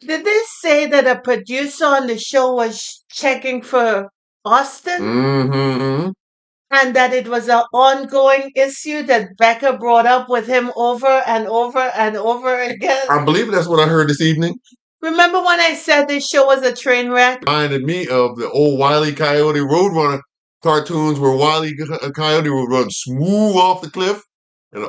Did they say that a producer on the show was checking for Austin Mm-hmm. and that it was an ongoing issue that Becca brought up with him over and over and over again? I believe that's what I heard this evening. Remember when I said this show was a train wreck? Reminded me of the old Wile E. Coyote Roadrunner cartoons where Wile E. Coyote would run smooth off the cliff and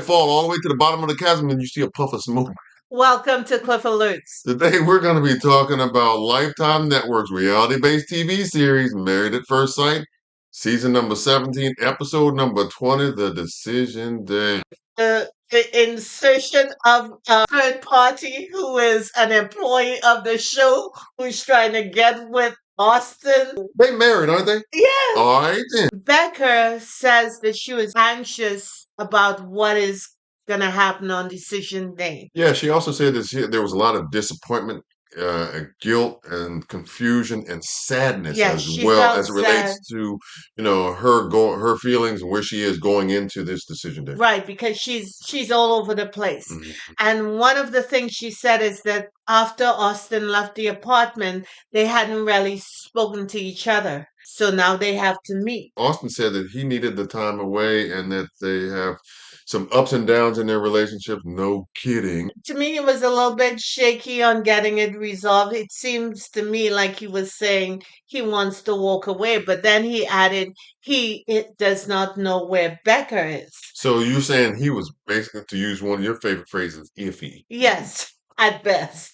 fall all the way to the bottom of the chasm, and you see a puff of smoke. Welcome to Cliff Alerts. Today we're going to be talking about Lifetime Network's reality-based TV series Married at First Sight, season number 17, episode number 20, The Decision Day. The insertion of a third party who is an employee of the show who's trying to get with Austin. They married, aren't they? Yes. All right then. Becker says that she was anxious about what is going to happen on decision day. Yeah, she also said that there was a lot of disappointment, guilt, and confusion and sadness Yes, as she well felt as it sad. relates to, her feelings and where she is going into this decision day. Right, because she's all over the place. Mhm. And one of the things she said is that after Austin left the apartment, they hadn't really spoken to each other. So now they have to meet. Austin said that he needed the time away and that they have some ups and downs in their relationship. No kidding. To me, it was a little bit shaky on getting it resolved. It seems to me like he was saying he wants to walk away, but then he added it does not know where Becker is. So you're saying he was basically, to use one of your favorite phrases, iffy. Yes, at best.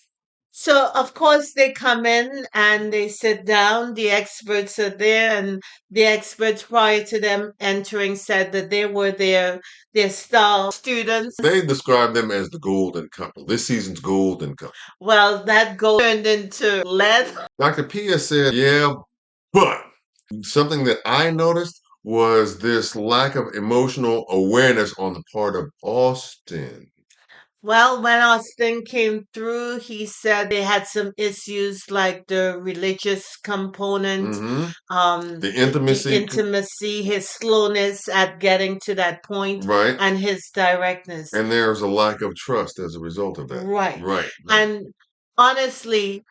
So, of course, they come in and they sit down. The experts are there, and the experts prior to them entering said that they were their star students. They describe them as the golden couple, this season's golden couple. Well, that gold turned into lead. Dr. Pia said, yeah, but something that I noticed was this lack of emotional awareness on the part of Austin. Well, when Austin came through, he said they had some issues like the religious component, Hmm. The the intimacy, intimacy, his slowness at getting to that point, right? and his directness. And there's a lack of trust as a result of that. Right. Right. And honestly,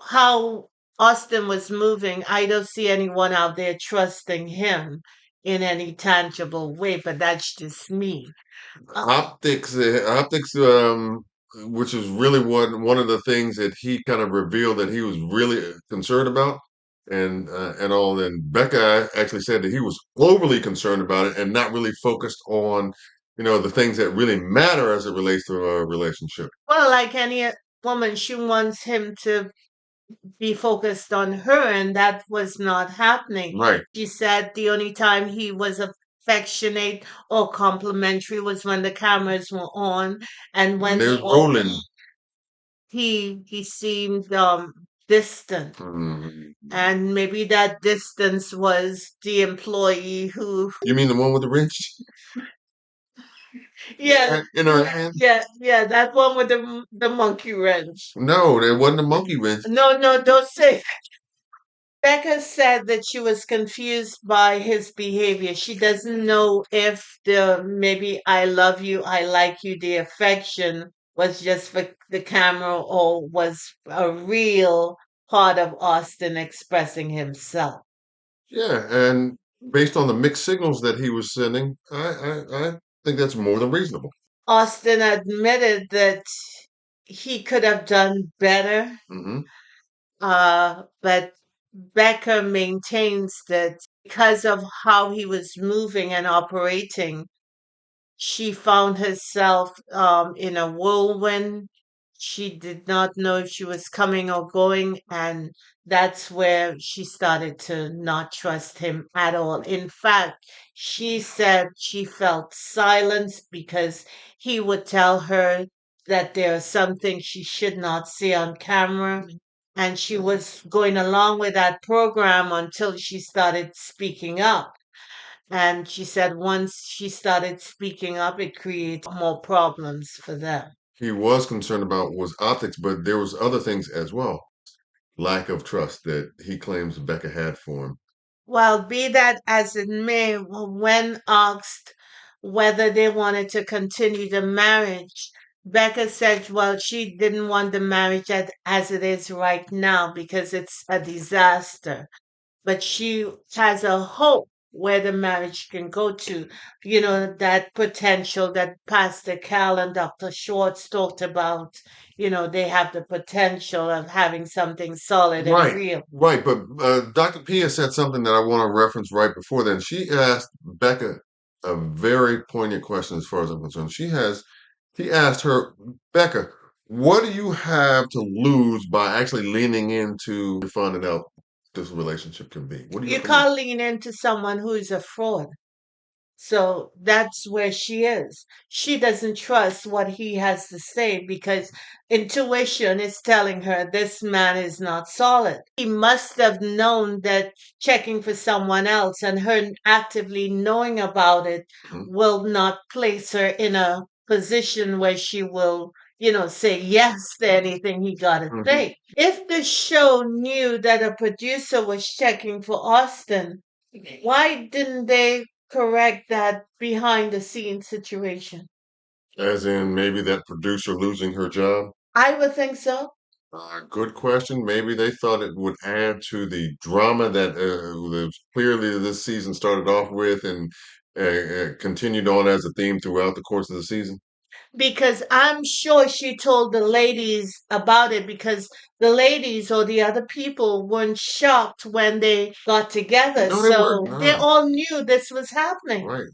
how Austin was moving, I don't see anyone out there trusting him in any tangible way, but that's just me. Optics, which is really one of the things that he kind of revealed that he was really concerned about, and all. And Becca actually said that he was overly concerned about it and not really focused on, the things that really matter as it relates to a relationship. Well, like any woman, she wants him to be focused on her, and that was not happening. Right. She said the only time he was affectionate or complimentary was when the cameras were on, and when There's rolling. he seemed distant. Mhm. And maybe that distance was the employee who, You mean the one with the wrench yeah, in her hand? yeah, that one with the monkey wrench. No, there wasn't a monkey wrench. No, no, don't say. Becca said that she was confused by his behavior. She doesn't know if the maybe I love you, I like you, the affection was just for the camera or was a real part of Austin expressing himself. Yeah, and based on the mixed signals that he was sending, I think that's more than reasonable. Austin admitted that he could have done better, Hmm. but Becker maintains that because of how he was moving and operating, she found herself in a whirlwind. She did not know if she was coming or going, and that's where she started to not trust him at all. In fact, she said she felt silence because he would tell her that there are some things she should not see on camera. And she was going along with that program until she started speaking up. And she said once she started speaking up, it created more problems for them. He was concerned about was optics, but there was other things as well. Lack of trust that he claims Becca had for him. Well, be that as it may, when asked whether they wanted to continue the marriage, Becca said, well, she didn't want the marriage as it is right now because it's a disaster. But she has a hope where the marriage can go to. You know, that potential that Pastor Cal and Dr. Schwartz talked about. You know, they have the potential of having something solid and Right, real. right. But Dr. Pia said something that I want to reference right before then. She asked Becca a very poignant question as far as I'm concerned. He asked her, Becca, what do you have to lose by actually leaning into finding out this relationship can be? What do you You have to lose? can't lean into someone who is a fraud. So that's where she is. She doesn't trust what he has to say because intuition is telling her this man is not solid. He must have known that checking for someone else and her actively knowing about it Mhm. will not place her in a position where she will, say yes to anything he got to say. If the show knew that a producer was checking for Austin, why didn't they correct that behind the scenes situation? As in maybe that producer losing her job? I would think so. Good question. Maybe they thought it would add to the drama that clearly this season started off with and continued on as a theme throughout the course of the season. Because I'm sure she told the ladies about it because the ladies or the other people weren't shocked when they got together. No, they So weren't. they No. all knew this was happening. Right.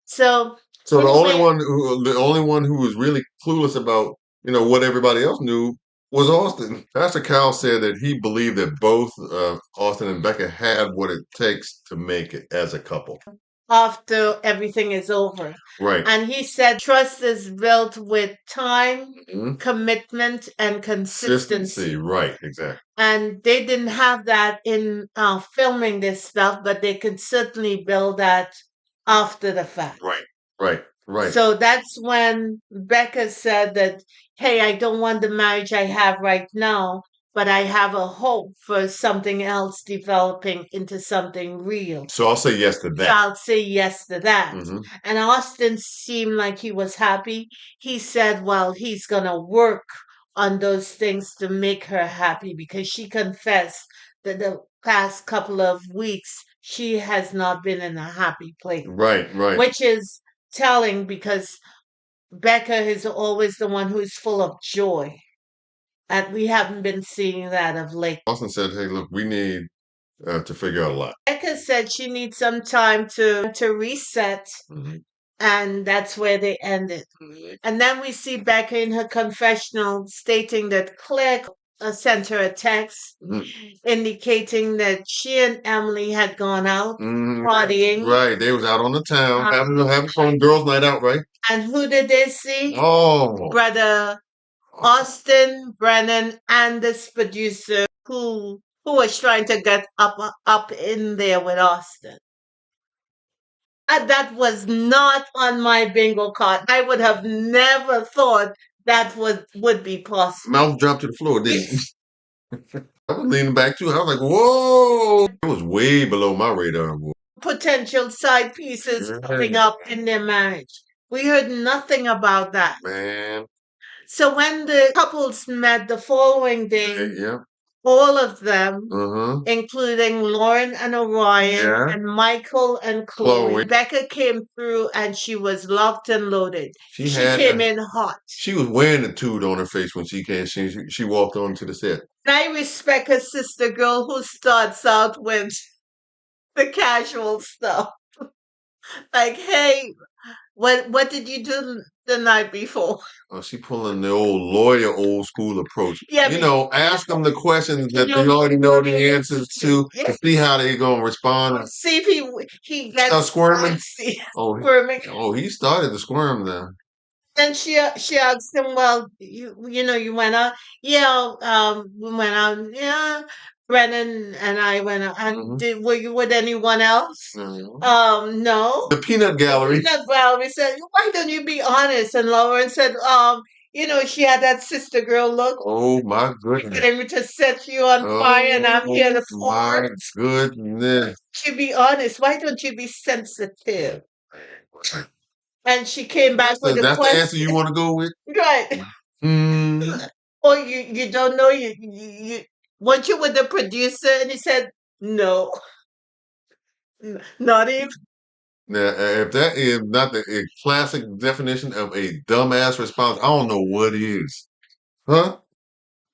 So So anyway, the only one who was really clueless about, what everybody else knew was Austin. Pastor Cal said that he believed that both Austin and Becca had what it takes to make it as a couple. after everything is over. Right. And he said trust is built with time, Mhm. commitment, and Consistency. consistency. Right. Exactly. And they didn't have that in filming this stuff, but they could certainly build that after the fact. Right. Right. Right. So that's when Becca said that, hey, I don't want the marriage I have right now, but I have a hope for something else developing into something real. So I'll say yes to So that. I'll say yes to that. Hmm. And Austin seemed like he was happy. He said, well, he's going to work on those things to make her happy because she confessed that the past couple of weeks she has not been in a happy place, Right. Right. which is telling because Becca is always the one who's full of joy. And we haven't been seeing that of late. Austin said, "Hey, look, we need to figure out a lot." Becca said she needs some time to reset, Hmm. and that's where they ended. And then we see Becca in her confessional stating that Claire sent her a text Hmm. indicating that she and Emily had gone out Hmm. partying. Right. They was out on the town having fun, girls' night out, right? And who did they see? Oh. Brother Austin Brennan and this producer who was trying to get up in there with Austin. That was not on my bingo card. I would have never thought that would be possible. Mouth dropped to the floor, didn't it? I was leaning back too. I was like, whoa. It was way below my radar. Potential side pieces coming Yeah. up in their marriage. We heard nothing about that. Man. So when the couples met the following day, Yeah. all of them, Uh-huh. including Lauren and Orion Yeah. and Michael and Chloe. Chloe. Becca came through and she was locked and loaded. She She had came in hot. she was wearing a toot on her face when she came. She walked onto the set. And I respect a sister girl who starts out with the casual stuff. Like, hey, what did you do the night before? She pulling the old lawyer, old school approach. Yeah, Ask them the questions that you they know, already know the answers to yeah. see how they gonna respond. See if he Start gets squirming. see, Oh, squirming. he started to squirm then. Then she asked him, "Well, you went out? Yeah, we went out. Yeah, Brennan and I went out. And Hmm. were you with anyone else? No. The peanut gallery. Peanut Well, we said, why don't you be honest? And Lauren said, she had that sister girl look. Oh my goodness. Getting me to set you on fire, and I'm here to My forward. goodness. To be honest, why don't you be sensitive? And she came back So with a that's the answer question. you want to go with? Right. Mm. Or you don't know you weren't you with the producer and he said no, not even. Now, if that is not the a classic definition of a dumbass response, I don't know what is. Huh?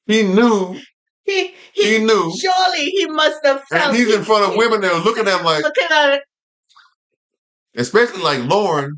He knew. He He knew. surely he must have And felt he's in front of he women that are looking at him like, looking at it. especially like Lauren.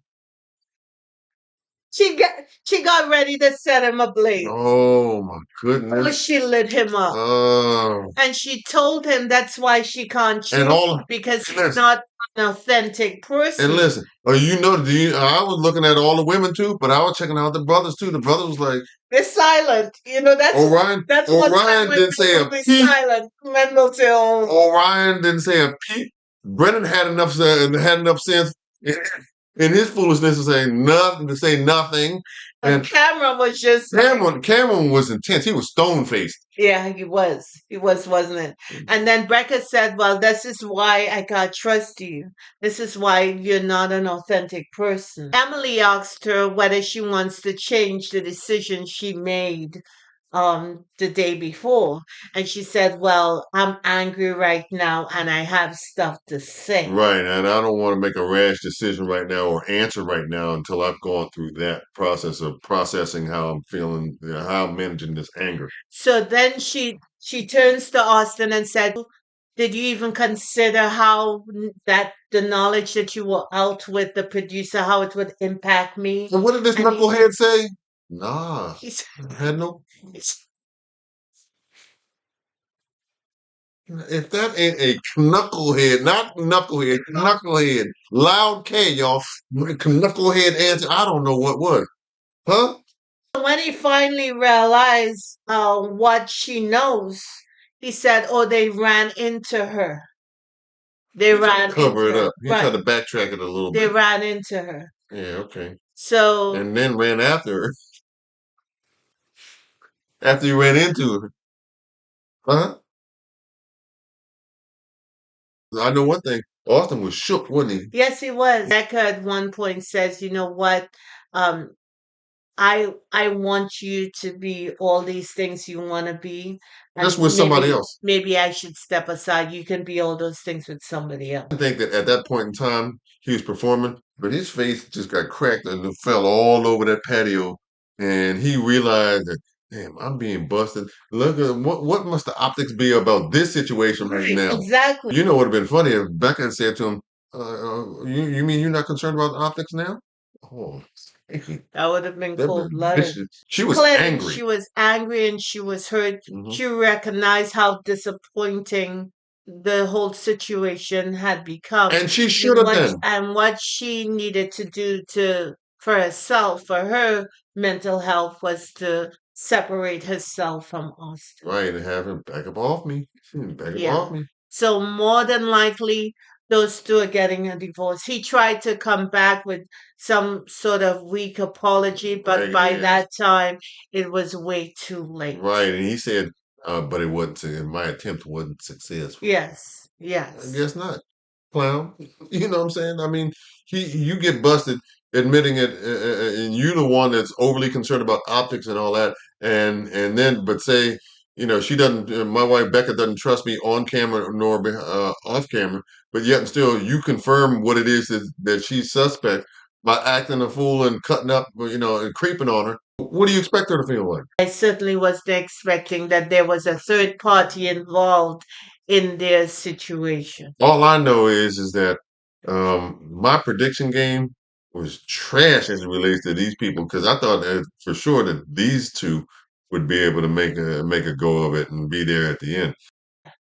She got ready to set him ablaze. Oh my Oh, goodness. she lit him up. Oh, And she told him that's why she can't and choose all. because And he's listen, not an authentic and person. listen. Oh, you know, I was looking at all the women too, but I was checking out the brothers too. The brother was like, They're silent. You know, that's one time Orion when didn't say men a will be peep. silent. Men will say, oh. Orion didn't say a peep. Brennan had enough sense in his foolishness to say nothing, And and Cameron was just Cameron was intense. He was stone faced. yeah, he was. He was, wasn't it? And then Becca said, well, this is why I can't trust you. This is why you're not an authentic person. Emily asked her whether she wants to change the decision she made the day before. And she said, well, I'm angry right now and I have stuff to say. Right, and I don't want to make a rash decision right now or answer right now until I've gone through that process of processing how I'm feeling, how I'm managing this anger. So then she turns to Austin and said, "Did you even consider how that the knowledge that you were out with the producer, how it would impact me?" And what did this And knucklehead say? Nah, he's, I had no. If that ain't a knucklehead, not knucklehead, knucklehead, loud K, y'all, knucklehead answer. I don't know what was, huh? when he finally realized what she knows, he said, "Oh, they ran into her. They He tried to ran cover into it her. up. He tried Right. to backtrack it a little They bit. ran into her." Yeah, okay. So And then ran after her after he ran into her, huh? I know one thing. Austin was shook, wasn't he? yes, he was. Becca at one point says, "You know what? Um, I want you to be all these things you want to be, Just and with somebody else. maybe I should step aside. You can be all those things with somebody else." I think that at that point in time he was performing, but his face just got cracked and it fell all over that patio, and he realized that, damn, I'm being busted. Look at what must the optics be about this situation right Right, now? exactly. You know, what would have been funny if Becca had said to him, "You mean you're not concerned about the optics now?" Oh, That would have been that cold blooded. vicious. She was Clearly, angry. she was angry and she was hurt. Hmm. She recognized how disappointing the whole situation had become, And she should have been. and what she needed to do to for herself, for her mental health, was to separate herself from Austin. Right, and have him back up off me. Back up off Yeah. me. So more than likely, those two are getting a divorce. He tried to come back with some sort of weak apology, but Raggedy by ass. that time, it was way too late. Right, and he said, but it wasn't. My attempt wasn't successful. Yes, I yes. guess not, clown. You know what I'm saying? I mean, you get busted admitting it, and you the one that's overly concerned about optics and all that, and then but say, she doesn't. My wife Becca doesn't trust me on camera nor off camera, but yet and still you confirm what it is that she's suspect by acting a fool and cutting up, and creeping on her. What do you expect her to feel like? I certainly wasn't expecting that there was a third party involved in their situation. All I know is that my prediction game was trash as it relates to these people because I thought that for sure that these two would be able to make a go of it and be there at the end.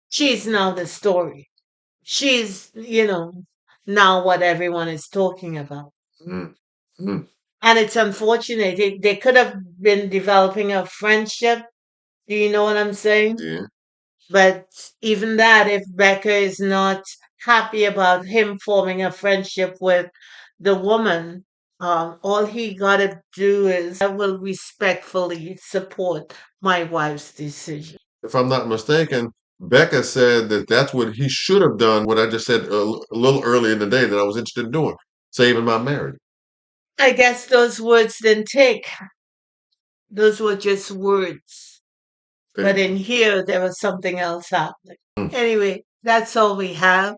She's now the story. She's, now what everyone is talking about. Mm, mm, And it's unfortunate. They could have been developing a friendship. Do you know what I'm saying? yeah. But even that, if Becca is not happy about him forming a friendship with the woman, all he got to do is, I will respectfully support my wife's decision. If I'm not mistaken, Becca said that that's what he should have done. What I just said a little earlier in the day that I was interested in doing, saving my marriage. I guess those words didn't take. Those were just words. But in here, there was something else happening. Mm. Anyway, that's all we have.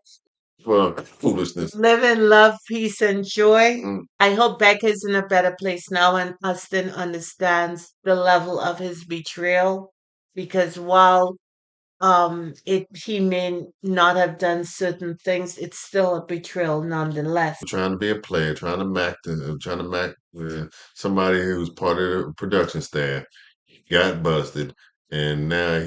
Well, foolishness. Live in love, peace, and joy. Mm. I hope Becca's in a better place now and Austin understands the level of his betrayal. Because while he may not have done certain things, it's still a betrayal nonetheless. Trying to be a player, trying to mac somebody who's part of the production staff, got busted, and now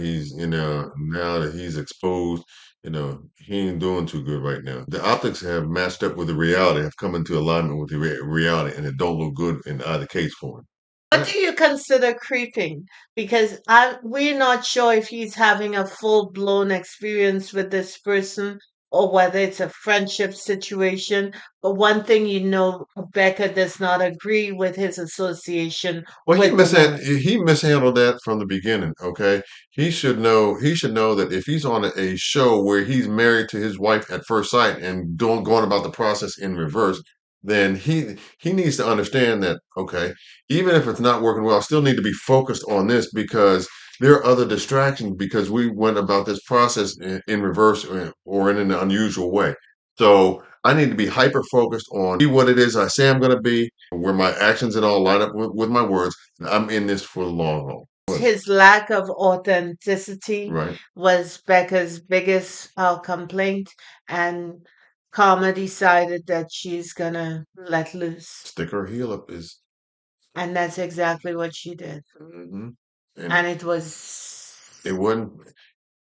now that he's exposed, he ain't doing too good right now. The optics have matched up with the reality, have come into alignment with the reality, and it don't look good in either case for him. What do you consider creeping? Because we're not sure if he's having a full blown experience with this person or whether it's a friendship situation. But one thing you know, Becca does not agree with his association Well, with the woman. he mishandled that from the beginning. Okay, he should know that if he's on a show where he's married to his wife at first sight and doing going about the process in reverse, then he needs to understand that. Okay, even if it's not working well, I still need to be focused on this because there are other distractions because we went about this process in reverse or in an unusual way. So I need to be hyper focused on be what it is I say I'm going to be, where my actions and all line up with my words. I'm in this for the long haul. His lack of authenticity Right. was Becca's biggest complaint, and Karma decided that she's gonna let loose. Stick her heel up is. And that's exactly what she did. Hmm. And And it it was, wasn't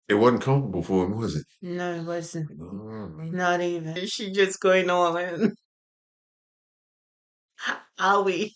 it wasn't comfortable for him, was it? no, it wasn't. Mhm. Not even. She just going all in. Are we?